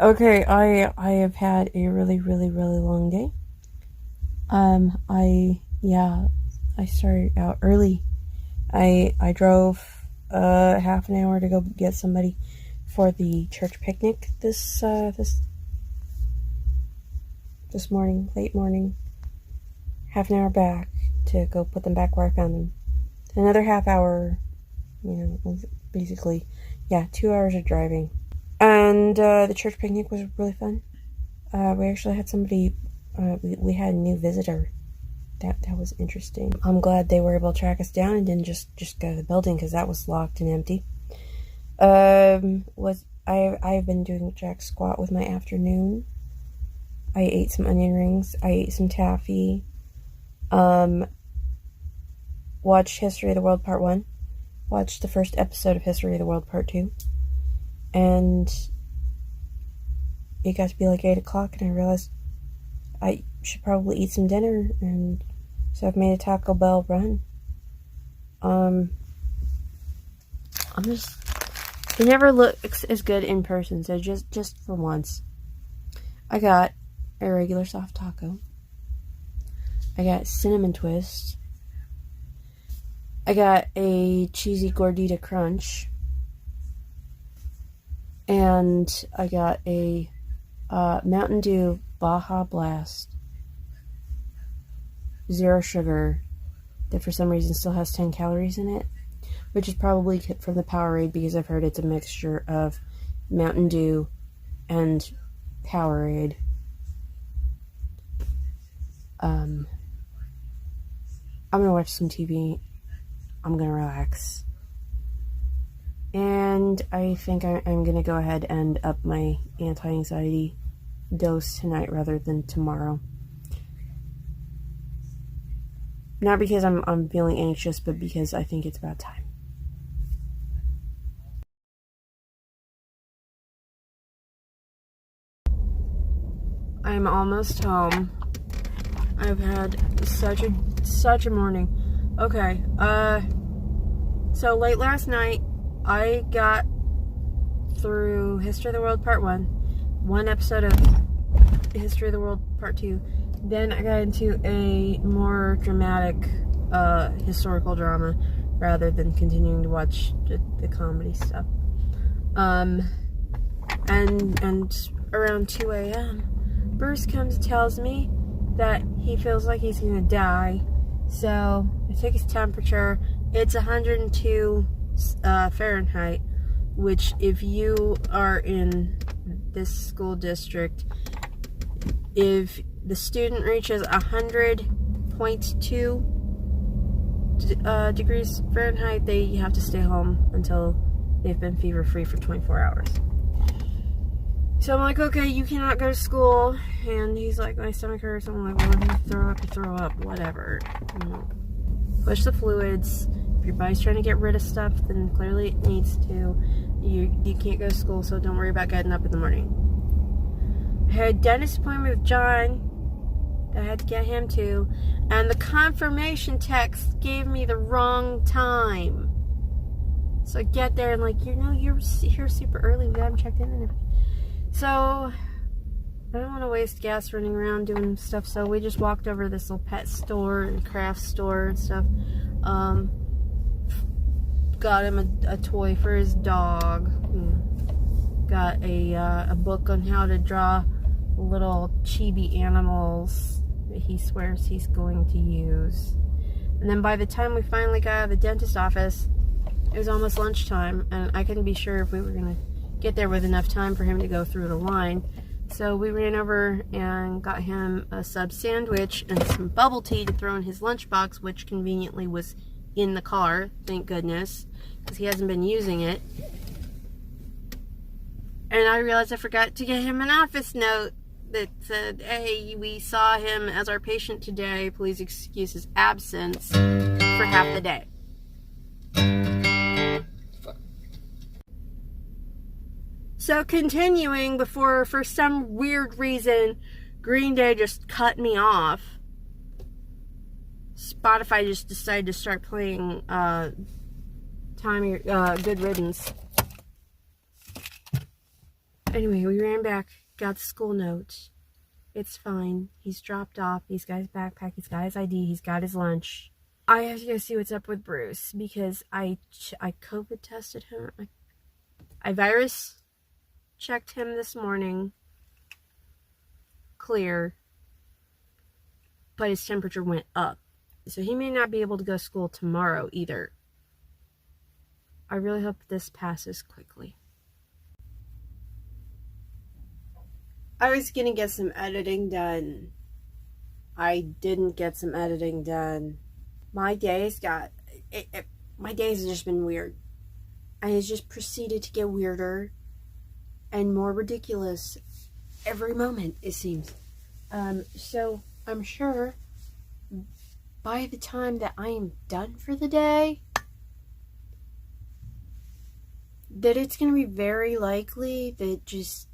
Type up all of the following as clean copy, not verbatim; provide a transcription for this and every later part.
Okay, I have had a really, really, really long day. I started out early. I drove half an hour to go get somebody for the church picnic this morning, late morning. Half an hour back to go put them back where I found them. Another half hour, basically, 2 hours of driving. And the church picnic was really fun. We actually had somebody, we had a new visitor. That was interesting. I'm glad they were able to track us down and didn't just go to the building, because that was locked and empty. I've been doing jack squat with my afternoon. I ate some onion rings. I ate some taffy. Watched History of the World Part 1. Watched the first episode of History of the World Part 2. And it got to be like 8 o'clock, and I realized I should probably eat some dinner, and so I've made a Taco Bell run. It never looks as good in person, so just for once. I got a regular soft taco. I got cinnamon twist. I got a cheesy gordita crunch. And I got a Mountain Dew Baja Blast. 0 sugar. That for some reason still has 10 calories in it. Which is probably from the Powerade, because I've heard it's a mixture of Mountain Dew and Powerade. I'm gonna watch some TV. I'm gonna relax. And I think I'm gonna go ahead and up my anti-anxiety dose tonight rather than tomorrow. Not because I'm feeling anxious, but because I think it's about time. I'm almost home. I've had such a morning. Okay, so late last night, I got through History of the World Part 1 episode of History of the World Part 2. Then I got into a more dramatic historical drama rather than continuing to watch the comedy stuff. And around 2 a.m., Bruce comes and tells me that he feels like he's gonna die. So I took his temperature. It's 102 Fahrenheit, which if you are in this school district, if the student reaches 100.2 degrees Fahrenheit, they have to stay home until they've been fever free for 24 hours. So I'm like, okay, you cannot go to school. And he's like, my stomach hurts. I'm like, well, if you throw up, whatever. Push the fluids. If your body's trying to get rid of stuff, then clearly it needs to. You can't go to school, so don't worry about getting up in the morning. I had a dentist appointment with John that I had to get him to, and the confirmation text gave me the wrong time. So I get there and like, you're here super early. We haven't checked in and everything. So I don't want to waste gas running around doing stuff, so we just walked over to this little pet store and craft store and stuff. Got him a toy for his dog. Got a book on how to draw little chibi animals that he swears he's going to use. And then by the time we finally got out of the dentist office, it was almost lunchtime, and I couldn't be sure if we were going to get there with enough time for him to go through the line. So we ran over and got him a sub sandwich and some bubble tea to throw in his lunchbox, which conveniently was in the car, thank goodness, because he hasn't been using it. And I realized I forgot to get him an office note that said, hey, we saw him as our patient today. Please excuse his absence for half the day. So continuing, before for some weird reason Green Day just cut me off, Spotify just decided to start playing Good Riddance. Anyway, we ran back, got the school note. It's fine. He's dropped off. He's got his backpack. He's got his ID. He's got his lunch. I have to go see what's up with Bruce because I COVID tested him. I virus checked him this morning. Clear. But his temperature went up. So he may not be able to go to school tomorrow either. I really hope this passes quickly. I was gonna get some editing done. I didn't get some editing done. My days have just been weird. And it's just proceeded to get weirder and more ridiculous every moment, it seems. So I'm sure by the time that I am done for the day, that it's going to be very likely that just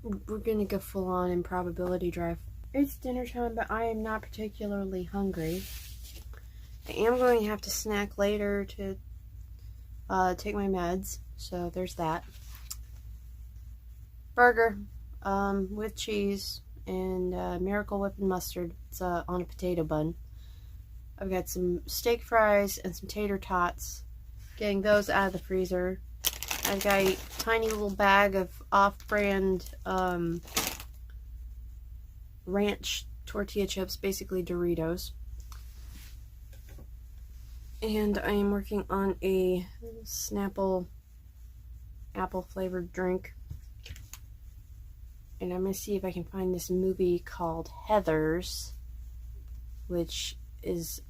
we're going to go full on improbability drive. It's dinner time, but I am not particularly hungry. I am going to have to snack later to take my meds, so there's that. Burger with cheese and Miracle Whip and mustard. It's on a potato bun. I've got some steak fries and some tater tots. Getting those out of the freezer. I've got a tiny little bag of off-brand ranch tortilla chips, basically Doritos. And I am working on a Snapple apple-flavored drink. And I'm going to see if I can find this movie called Heathers, which is,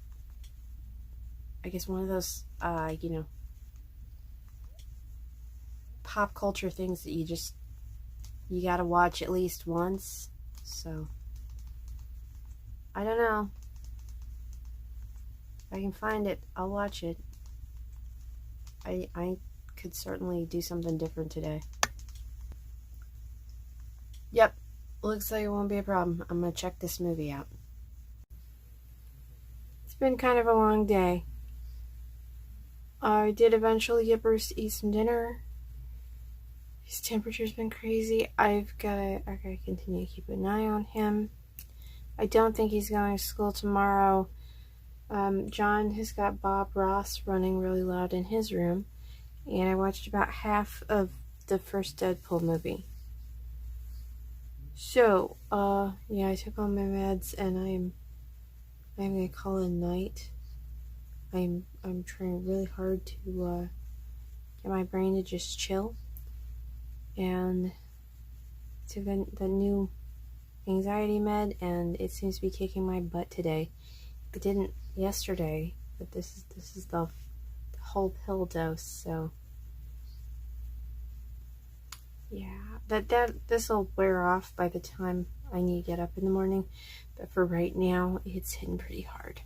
I guess, one of those, pop culture things that you gotta watch at least once. So, I don't know. If I can find it, I'll watch it. I could certainly do something different today. Yep, looks like it won't be a problem. I'm gonna check this movie out. It's been kind of a long day. I did eventually get Bruce to eat some dinner. His temperature's been crazy. I gotta continue to keep an eye on him. I don't think he's going to school tomorrow. John has got Bob Ross running really loud in his room, and I watched about half of the first Deadpool movie. So, yeah, I took all my meds, and I'm gonna call it a night. I'm trying really hard to get my brain to just chill, and took the new anxiety med, and it seems to be kicking my butt today. It didn't yesterday, but this is the whole pill dose. So yeah, this will wear off by the time I need to get up in the morning, but for right now it's hitting pretty hard.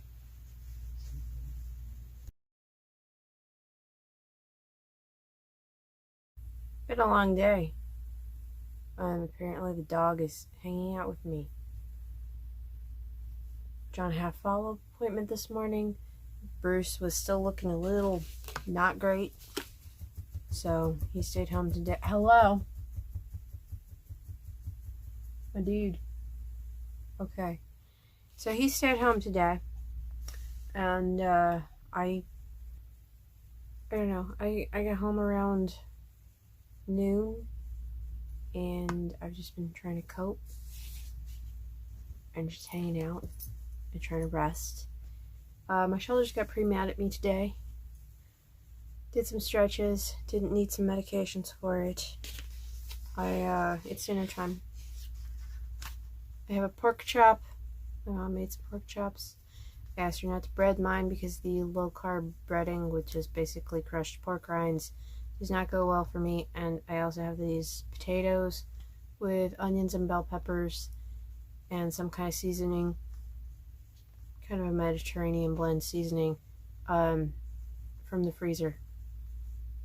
Been a long day. Apparently the dog is hanging out with me. John had a follow-up appointment this morning. Bruce was still looking a little not great, so he stayed home today. Hello? My dude. Okay. So he stayed home today, and I don't know. I got home around noon, and I've just been trying to cope and just hanging out and trying to rest. My shoulders got pretty mad at me today. Did some stretches. Didn't need some medications for it. It's dinner time. I have a pork chop. My mom made some pork chops. I asked her not to bread mine because the low-carb breading, which is basically crushed pork rinds, does not go well for me. And I also have these potatoes with onions and bell peppers and some kind of seasoning, kind of a Mediterranean blend seasoning, from the freezer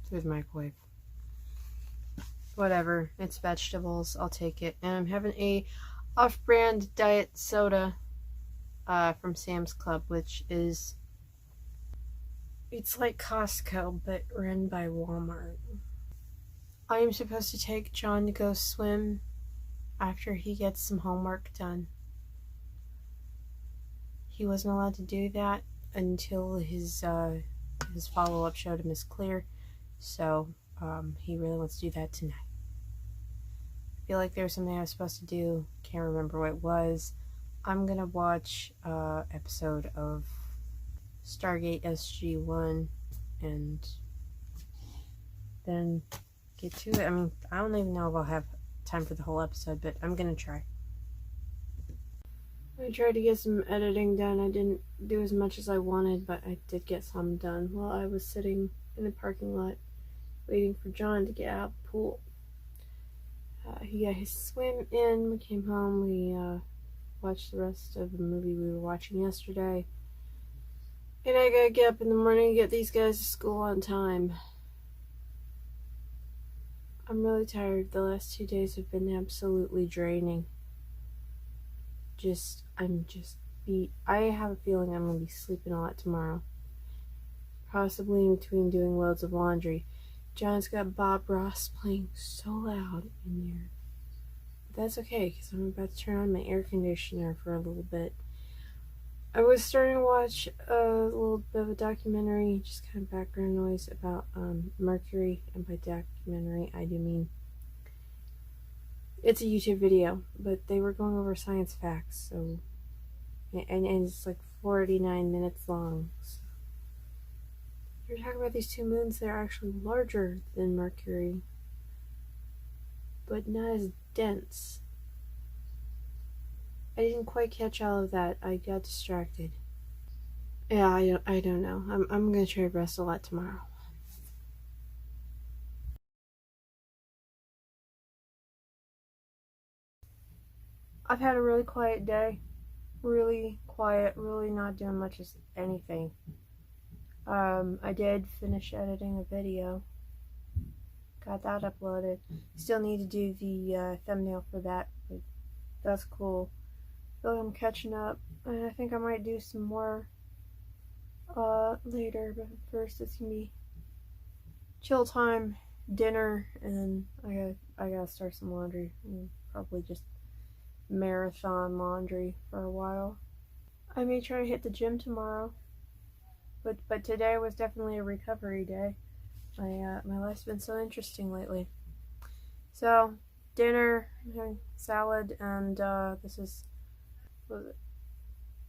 through the microwave. Whatever, it's vegetables, I'll take it. And I'm having a off-brand diet soda from Sam's Club, which is, it's like Costco but run by Walmart. I am supposed to take John to go swim after he gets some homework done. He wasn't allowed to do that until his follow-up showed him as clear, so he really wants to do that tonight. I feel like there was something I was supposed to do, can't remember what it was. I'm gonna watch episode of Stargate SG-1 and then get to it. I mean, I don't even know if I'll have time for the whole episode, but I'm gonna try. I tried to get some editing done. I didn't do as much as I wanted, but I did get some done while I was sitting in the parking lot waiting for John to get out of the pool. He got his swim in. We came home. We watched the rest of the movie we were watching yesterday. And I gotta get up in the morning and get these guys to school on time. I'm really tired. The last 2 days have been absolutely draining. I'm just beat. I have a feeling I'm gonna be sleeping a lot tomorrow. Possibly in between doing loads of laundry. John's got Bob Ross playing so loud in there. But that's okay, because I'm about to turn on my air conditioner for a little bit. I was starting to watch a little bit of a documentary, just kind of background noise about Mercury, and by documentary I do mean it's a YouTube video, but they were going over science facts, so and it's like 49 minutes long. So they're talking about these two moons that are actually larger than Mercury, but not as dense. I didn't quite catch all of that. I got distracted. Yeah, I don't know. I'm gonna try to rest a lot tomorrow. I've had a really quiet day. Really quiet, really not doing much of anything. I did finish editing a video. Got that uploaded. Still need to do the thumbnail for that, but that's cool. Feel like I'm catching up, and I think I might do some more later, but first it's gonna be chill time, dinner, and then I gotta start some laundry. Probably just marathon laundry for a while. I may try to hit the gym tomorrow, but today was definitely a recovery day. My life's been so interesting lately. So dinner, salad, and this is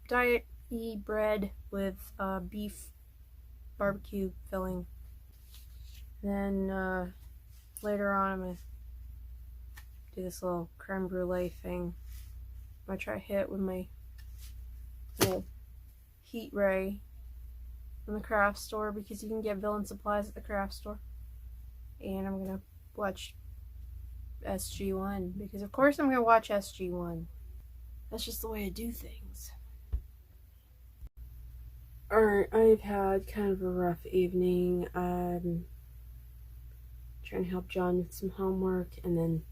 diet E bread with beef barbecue filling. Then later on I'm gonna do this little creme brulee thing. I'm gonna try to hit it with my little heat ray from the craft store, because you can get villain supplies at the craft store. And I'm gonna watch SG-1, because of course I'm gonna watch SG-1. That's just the way I do things. Alright, I've had kind of a rough evening. Trying to help John with some homework, and then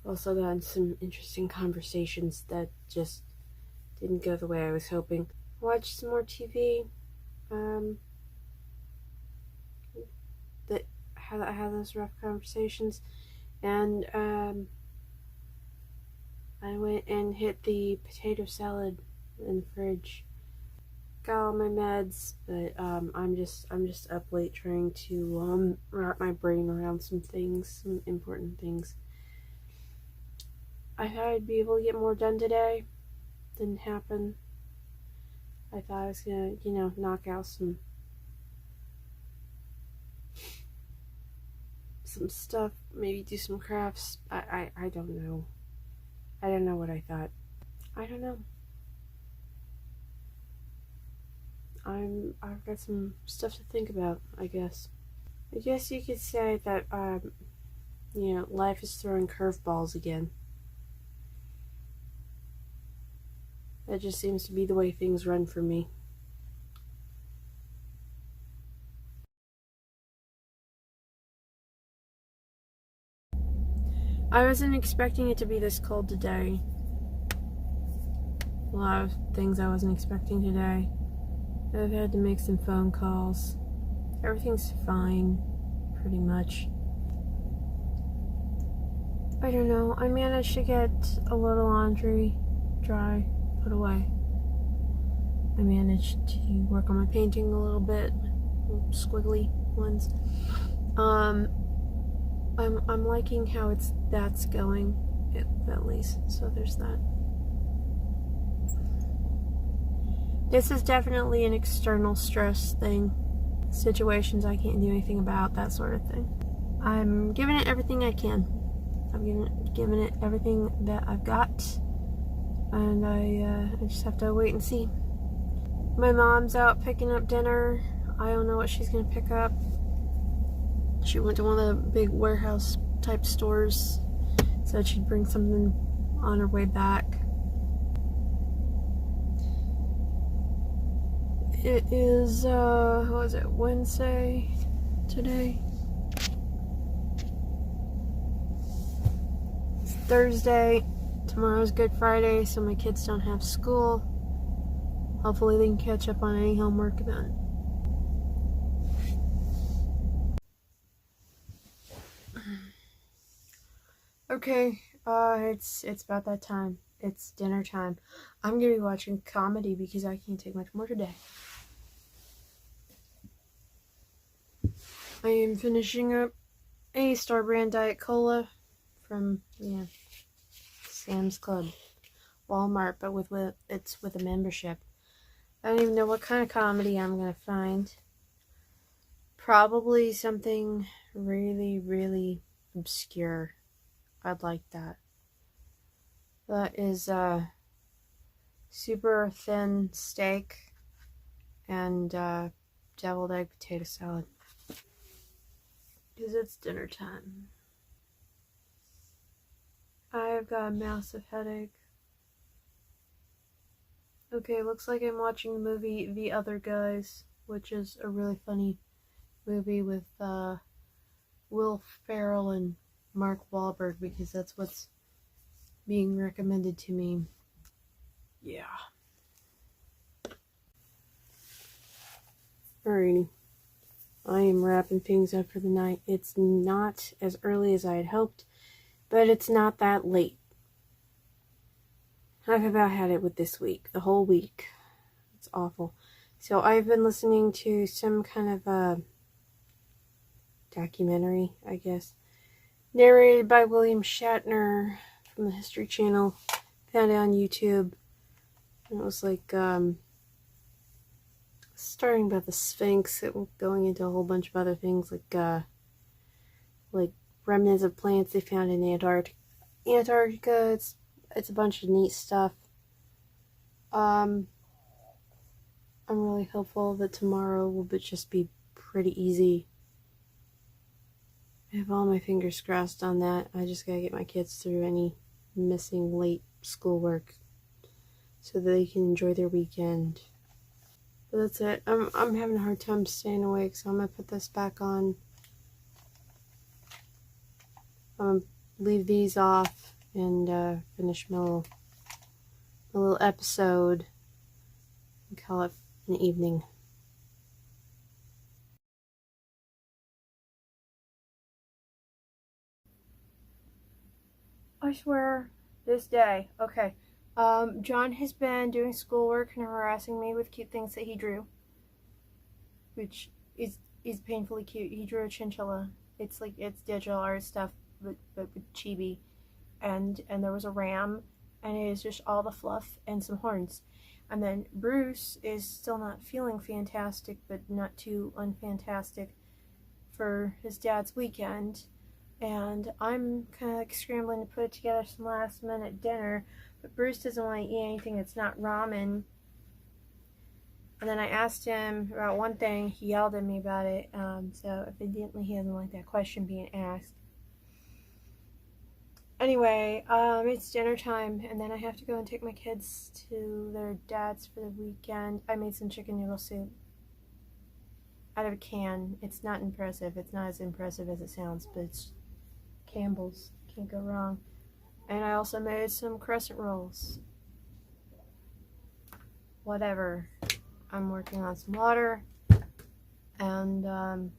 also got some interesting conversations that just didn't go the way I was hoping. Watched some more TV. That had those rough conversations, and I went and hit the potato salad in the fridge. Got all my meds, but I'm just up late trying to wrap my brain around some things, some important things. I thought I'd be able to get more done today. Didn't happen. I thought I was gonna, knock out some stuff, maybe do some crafts. I don't know. I don't know what I thought. I don't know. I've got some stuff to think about, I guess. I guess you could say that, life is throwing curveballs again. That just seems to be the way things run for me. I wasn't expecting it to be this cold today. A lot of things I wasn't expecting today. I've had to make some phone calls. Everything's fine, pretty much. I don't know. I managed to get a little laundry dry, put away. I managed to work on my painting a little bit, squiggly ones. I'm liking how that's going, at least. So there's that. This is definitely an external stress thing. Situations I can't do anything about, that sort of thing. I'm giving it everything I can. I'm giving it everything that I've got. And I just have to wait and see. My mom's out picking up dinner. I don't know what she's going to pick up. She went to one of the big warehouse type stores. Said she'd bring something on her way back. It is, what is it, Wednesday today? It's Thursday. Tomorrow's Good Friday, so my kids don't have school. Hopefully they can catch up on any homework then. Okay, it's about that time. It's dinner time. I'm gonna be watching comedy because I can't take much more today. I am finishing up a Star Brand Diet Cola from Sam's Club, Walmart, but it's with a membership. I don't even know what kind of comedy I'm gonna find. Probably something really, really obscure. I'd like that. That is super thin steak and deviled egg potato salad. Because it's dinner time. I've got a massive headache. Okay, looks like I'm watching the movie The Other Guys, which is a really funny movie with Will Ferrell and Mark Wahlberg, because that's what's being recommended to me. Yeah. Alrighty. I am wrapping things up for the night. It's not as early as I had hoped, but it's not that late. I've about had it with this week, the whole week. It's awful. So I've been listening to some kind of a documentary, I guess, narrated by William Shatner from the History Channel. Found it on YouTube. And it was like starting about the Sphinx, it was going into a whole bunch of other things like remnants of plants they found in Antarctica. It's a bunch of neat stuff. I'm really hopeful that tomorrow will just be pretty easy. I have all my fingers crossed on that. I just gotta get my kids through any missing late schoolwork so that they can enjoy their weekend. But that's it. I'm having a hard time staying awake, so I'm gonna put this back on. I'm gonna leave these off and finish my little episode and call it an evening. I swear, this day. Okay. John has been doing schoolwork and harassing me with cute things that he drew, which is painfully cute. He drew a chinchilla. It's digital art stuff, but with chibi, and there was a ram, and it is just all the fluff and some horns. And then Bruce is still not feeling fantastic, but not too unfantastic for his dad's weekend. And I'm kind of like scrambling to put together some last minute dinner, but Bruce doesn't want to eat anything that's not ramen. And then I asked him about one thing, he yelled at me about it, so evidently he doesn't like that question being asked. Anyway, it's dinner time, and then I have to go and take my kids to their dad's for the weekend. I made some chicken noodle soup out of a can. It's not impressive. It's not as impressive as it sounds, but it's Campbell's. Can't go wrong. And I also made some crescent rolls. Whatever. I'm working on some water, and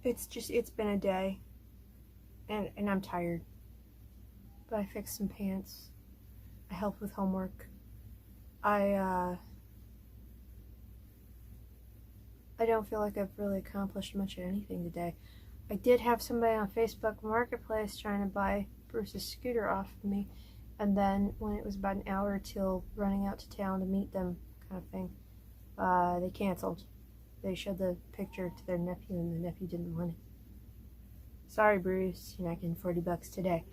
it's been a day, and I'm tired. But I fixed some pants. I helped with homework. I don't feel like I've really accomplished much of anything today. I did have somebody on Facebook Marketplace trying to buy Bruce's scooter off of me, and then when it was about an hour till running out to town to meet them kind of thing, they canceled. They showed the picture to their nephew, and the nephew didn't want it. Sorry, Bruce, you're not getting $40 today.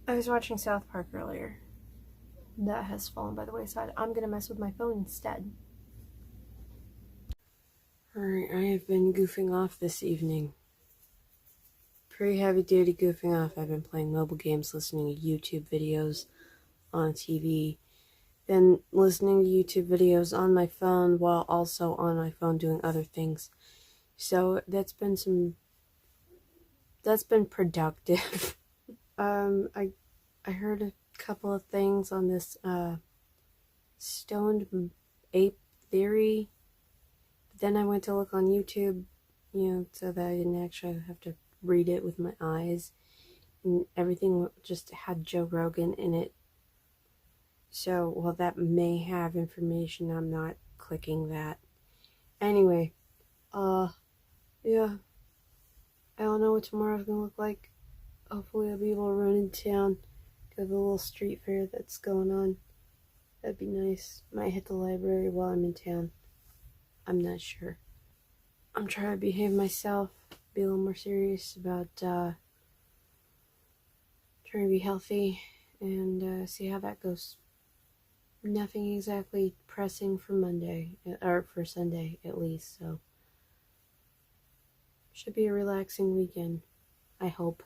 I was watching South Park earlier. That has fallen by the wayside. I'm gonna mess with my phone instead. Alright, I have been goofing off this evening. Pretty heavy duty goofing off. I've been playing mobile games, listening to YouTube videos on TV, then listening to YouTube videos on my phone while also on my phone doing other things. So that's been productive. I heard a couple of things on this stoned ape theory. But then I went to look on YouTube, so that I didn't actually have to read it with my eyes. And everything just had Joe Rogan in it. So, while that may have information, I'm not clicking that. Anyway, yeah. I don't know what tomorrow's gonna look like. Hopefully I'll be able to run in town. Go to the little street fair that's going on. That'd be nice. Might hit the library while I'm in town. I'm not sure. I'm trying to behave myself. Be a little more serious about trying to be healthy and see how that goes. Nothing exactly pressing for Monday, or for Sunday at least, so should be a relaxing weekend, I hope.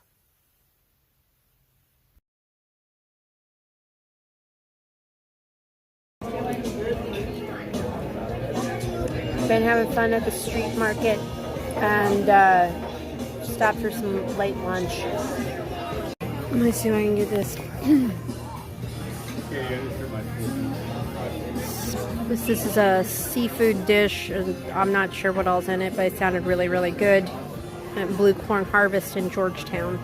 Been having fun at the street market and stopped for some late lunch. Let me see if I can get this. This is a seafood dish. I'm not sure what all's in it, but it sounded really, really good. At Blue Corn Harvest in Georgetown.